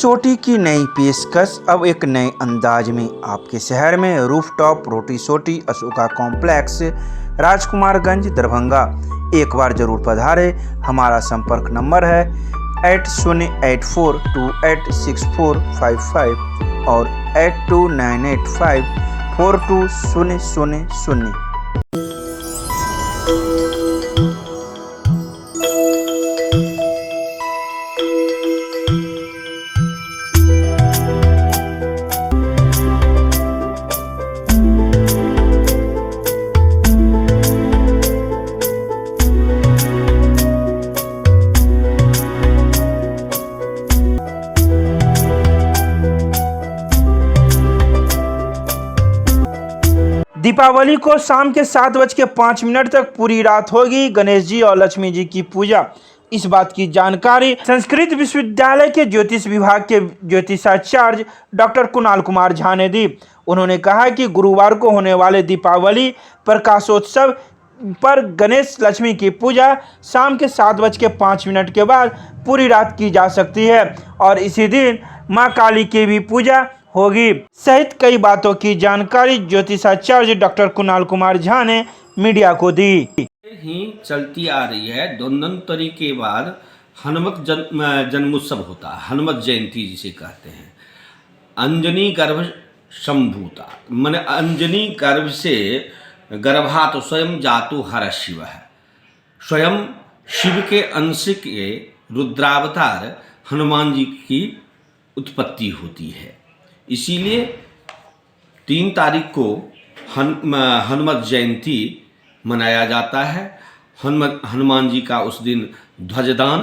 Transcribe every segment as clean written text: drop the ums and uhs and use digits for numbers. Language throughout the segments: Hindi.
सोटी की नई पेशकश अब एक नए अंदाज में आपके शहर में रूफटॉप रोटी सोटी अशोका कॉम्प्लेक्स राजकुमारगंज दरभंगा। एक बार जरूर पधारे। हमारा संपर्क नंबर है 8084286455 और 8298542000। दीपावली को शाम के 7:05 तक पूरी रात होगी गणेश जी और लक्ष्मी जी की पूजा। इस बात की जानकारी संस्कृत विश्वविद्यालय के ज्योतिष विभाग के ज्योतिषाचार्य डॉक्टर कुणाल कुमार झा ने दी। उन्होंने कहा कि गुरुवार को होने वाले दीपावली प्रकाशोत्सव पर गणेश लक्ष्मी की पूजा शाम के 7:05 के बाद पूरी रात की जा सकती है और इसी दिन मां काली की भी पूजा होगी सहित कई बातों की जानकारी ज्योतिषाचार्य डॉक्टर कुणाल कुमार झा ने मीडिया को दी। ही चलती आ रही है। धन्वंतरि के बाद हनुमत जन्मोत्सव होता है, हनुमत जयंती जिसे कहते हैं। अंजनी गर्भ संभूता मन अंजनी गर्भ से गर्भात स्वयं जातु हर शिव है। स्वयं शिव के अंश के रुद्रावतार हनुमान जी की उत्पत्ति होती है। इसीलिए 3 तारीख को हनुमत जयंती मनाया जाता है। हनुमान जी का उस दिन ध्वजदान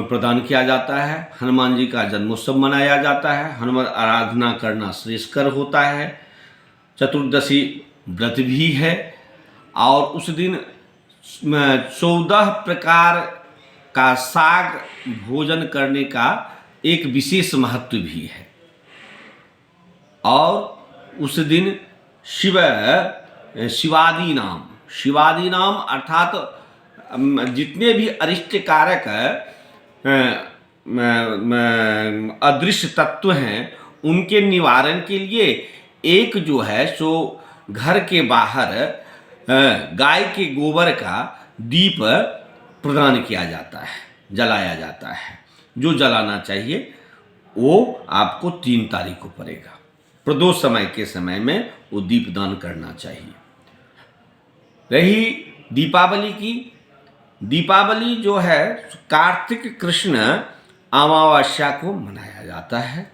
प्रदान किया जाता है। हनुमान जी का जन्मोत्सव मनाया जाता है। हनुमान आराधना करना श्रेयस्कर होता है। चतुर्दशी व्रत भी है और उस दिन 14 प्रकार का साग भोजन करने का एक विशेष महत्व भी है। और उस दिन शिवादि नाम अर्थात जितने भी अरिष्ट कारक अदृश्य तत्व हैं उनके निवारण के लिए एक जो है सो घर के बाहर गाय के गोबर का दीप प्रदान किया जाता है, जलाया जाता है। जो जलाना चाहिए वो आपको 3 तारीख को पड़ेगा। प्रदोष समय के समय में वो दीपदान करना चाहिए। रही दीपावली की, दीपावली जो है कार्तिक कृष्ण अमावस्या को मनाया जाता है।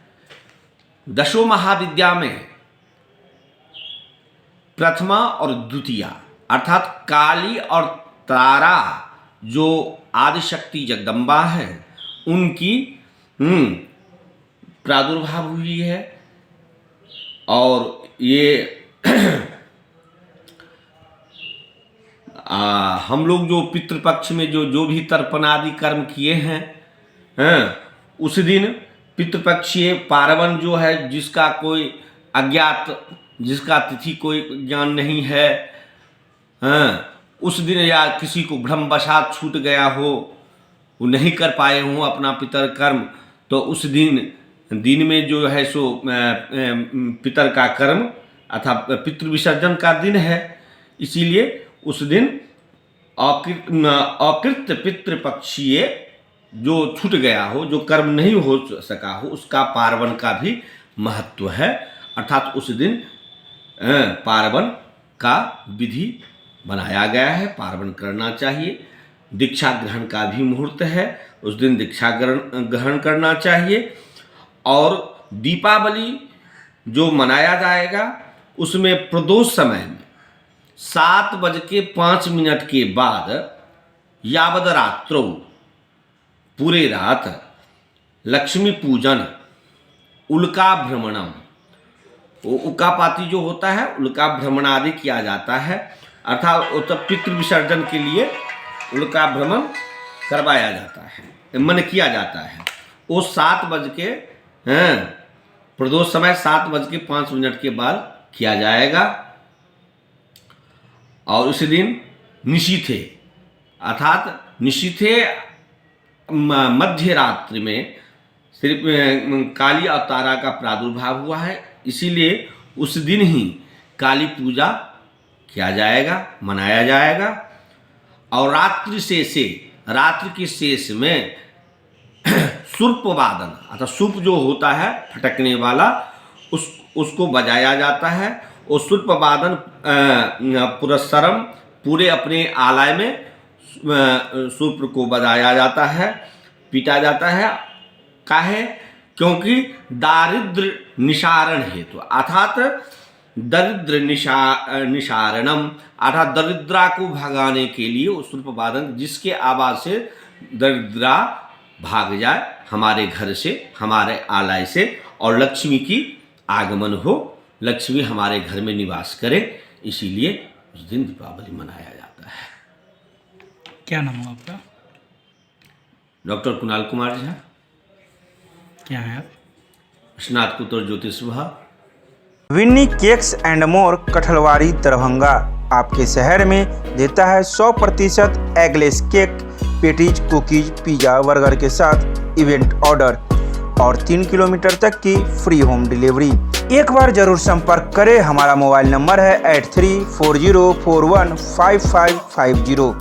दशों महाविद्या में प्रथमा और द्वितीया अर्थात काली और तारा जो आदिशक्ति जगदम्बा है उनकी प्रादुर्भाव हुई है। और ये हम लोग जो पितृपक्ष में जो भी तर्पण आदि कर्म किए हैं, उस दिन पितृपक्षीय पार्वन जो है जिसका कोई अज्ञात, जिसका तिथि कोई ज्ञान नहीं है, उस दिन या किसी को भ्रमवशात छूट गया हो, वो नहीं कर पाए हों अपना पितर कर्म, तो उस दिन में जो है सो पितर का कर्म अर्थात पितृ विसर्जन का दिन है। इसीलिए उस दिन अकृत पितृपक्षीय जो छूट गया हो, जो कर्म नहीं हो सका हो, उसका पार्वन का भी महत्व है। अर्थात उस दिन पार्वन का विधि बनाया गया है, पार्वन करना चाहिए। दीक्षा ग्रहण का भी मुहूर्त है, उस दिन दीक्षा ग्रहण करना चाहिए। और दीपावली जो मनाया जाएगा उसमें प्रदोष समय में 7:05 के बाद यावद रात्रो पूरे रात लक्ष्मी पूजन, उल्का भ्रमणम, उल्कापाती जो होता है उल्का भ्रमण आदि किया जाता है। अर्थात पितृ विसर्जन के लिए उल्का भ्रमण करवाया जाता है, मन किया जाता है। वो 7 बज के प्रदोष समय 7:05 के बाद किया जाएगा। और उसी दिन निशीथे अर्थात निशीथे मध्य रात्रि में सिर्फ काली अवतारा का प्रादुर्भाव हुआ है, इसीलिए उस दिन ही काली पूजा किया जाएगा, मनाया जाएगा। और रात्रि के शेष में सुर्प वादन अर्थात सुर्प जो होता है फटकने वाला उसको बजाया जाता है। और सुर्प वादन पुरस्सरम पूरे अपने आलय में सुर्प को बजाया जाता है, पीटा जाता है। काहे? क्योंकि दारिद्र निशारण हेतु अर्थात दरिद्र निशारणम अर्थात दरिद्रा को भगाने के लिए उस सुर्प वादन जिसके आवाज से दरिद्रा भाग जाए हमारे घर से, हमारे आलय से, और लक्ष्मी की आगमन हो, लक्ष्मी हमारे घर में निवास करे, इसीलिए उस दिन दीपावली मनाया जाता है। क्या नाम है आपका? डॉक्टर कुणाल कुमार झा। क्या है आप? स्नातकोत्तर ज्योतिष विभाग। Vinni cakes and more Kathalwadi Darbhanga आपके शहर में देता है 100% eggless cake, patties, cookies, pizza, burger के साथ इवेंट ऑर्डर और 3 किलोमीटर तक की फ्री होम डिलीवरी। एक बार जरूर संपर्क करें, हमारा मोबाइल नंबर है 8340415550।